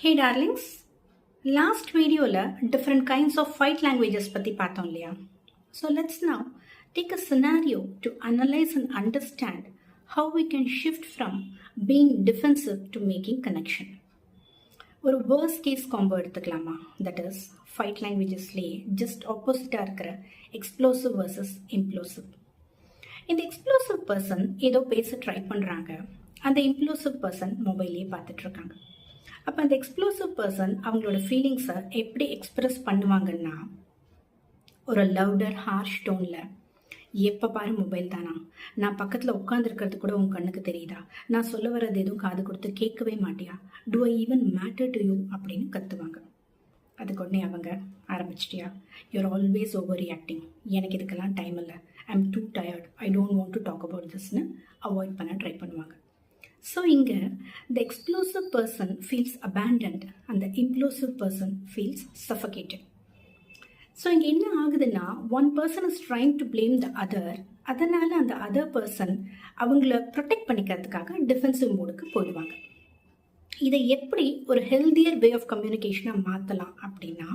Hey darlings, last video la different kinds of fight languages பத்தி பார்த்தோம் இல்லையா? So let's now take a scenario to analyze and understand how we can shift from being defensive to making connection. ஒரு worst case combo எடுத்துக்கலாமா? That is fight languagesலயே just opposite இருக்கிற explosive versus implosive. இந்த explosive person ஏதோ பேச try பண்ணுறாங்க, அந்த இம்ப்ளோசிவ் person மொபைல்லே பார்த்துட்டு இருக்காங்க. அப்போ அந்த எக்ஸ்ப்ளோசிவ் பர்சன் அவங்களோட ஃபீலிங்ஸை எப்படி எக்ஸ்ப்ரெஸ் பண்ணுவாங்கன்னா, ஒரு லவுடர் ஹார்ஷ் டோனில், எப்போ பாரு மொபைல் தானா, நான் பக்கத்தில் உட்காந்துருக்கிறது கூட உன் கண்ணுக்கு தெரியுதா, நான் சொல்ல வர்றது எதுவும் காது கொடுத்து கேட்கவே மாட்டியா, to I even matter to you அப்படின்னு கத்துவாங்க. அதுக்கு உடனே அவங்க ஆரம்பிச்சிட்டியா, யூஆர் ஆல்வேஸ் ஓவர் ரியாக்டிங், எனக்கு இதுக்கெல்லாம் டைம் இல்லை, I am too tired, I don't want to talk about திஸ்ன்னு அவாய்ட் பண்ண ட்ரை பண்ணுவாங்க. ஸோ இங்கே the explosive person feels abandoned and the implosive person feels suffocated. So இங்கே என்ன ஆகுதுன்னா, one person is trying to blame the other, அதனால் அந்த other person அவங்கள ப்ரொடெக்ட் பண்ணிக்கிறதுக்காக டிஃபென்சிவ் மோடுக்கு போயிடுவாங்க. இதை எப்படி ஒரு ஹெல்தியர் வே ஆஃப் கம்யூனிகேஷனாக மாற்றலாம் அப்படின்னா,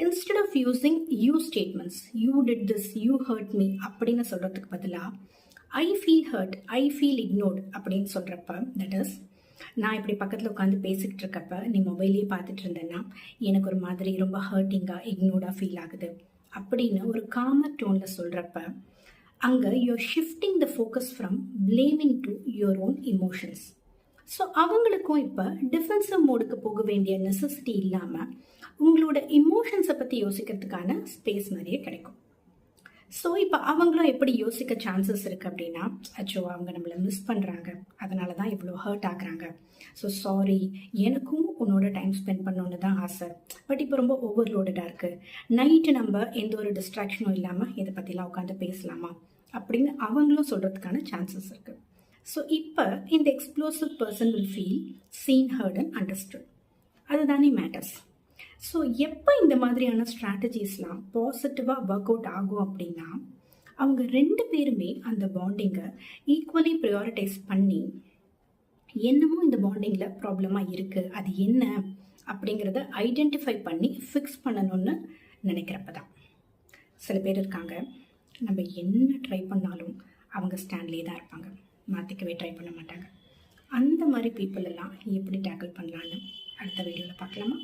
instead of using you statements, you did this, you hurt me அப்படின்னு சொல்கிறதுக்கு பதிலாக I feel hurt, I feel ignored அப்படின்னு சொல்கிறப்ப, தட் இஸ் நான் இப்படி பக்கத்தில் உட்காந்து பேசிக்கிட்டு இருக்கப்ப நீ மொபைலே பார்த்துட்டு இருந்தேன்னா எனக்கு ஒரு மாதிரி ரொம்ப ஹர்ட்டிங்காக இக்னோர்டாக ஃபீல் ஆகுது அப்படின்னு ஒரு காமர் டோனில் சொல்கிறப்ப, அங்கே you're shifting the focus from blaming to your own emotions. So அவங்களுக்கும் இப்போ டிஃபென்சிவ் மோடுக்கு போக வேண்டிய நெசசிட்டி இல்லாமல் உங்களோட இமோஷன்ஸை பற்றி யோசிக்கிறதுக்கான ஸ்பேஸ் நிறைய கிடைக்கும். ஸோ இப்போ அவங்களும் எப்படி யோசிக்க சான்சஸ் இருக்குது அப்படின்னா, அச்சோ அவங்க நம்மளை மிஸ் பண்ணுறாங்க, அதனால தான் இவ்வளோ ஹர்ட் ஆகுறாங்க, ஸோ சாரி, எனக்கும் உன்னோட டைம் ஸ்பெண்ட் பண்ணணுன்னு தான் ஆசை, பட் இப்போ ரொம்ப ஓவர்லோடடாக இருக்குது, நைட்டு நம்ம எந்த ஒரு டிஸ்ட்ராக்ஷனும் இல்லாமல் இதை பற்றிலாம் உட்காந்து பேசலாமா அப்படின்னு அவங்களும் சொல்கிறதுக்கான சான்சஸ் இருக்குது. ஸோ இப்போ இந்த explosive person will feel seen, hurt and understood. அதுதானே மேட்டர்ஸ். ஸோ எப்போ இந்த மாதிரியான ஸ்ட்ராட்டஜிஸ்லாம் பாசிட்டிவாக ஒர்க் அவுட் ஆகும் அப்படின்னா, அவங்க ரெண்டு பேருமே அந்த பாண்டிங்கை ஈக்குவலி ப்ரையாரிட்டைஸ் பண்ணி என்னமோ இந்த பாண்டிங்கில் ப்ராப்ளமாக இருக்குது, அது என்ன அப்படிங்கிறத ஐடென்டிஃபை பண்ணி ஃபிக்ஸ் பண்ணணும்னு நினைக்கிறப்ப தான். சில பேர் இருக்காங்க, நம்ம என்ன ட்ரை பண்ணாலும் அவங்க ஸ்டாண்ட்லேயே தான் இருப்பாங்க, மாற்றிக்கவே ட்ரை பண்ண மாட்டாங்க. அந்த மாதிரி பீப்புள் எல்லாம் எப்படி டேக்கிள் பண்ணலான்னு அடுத்த வீடியோவில் பார்க்கலாமா?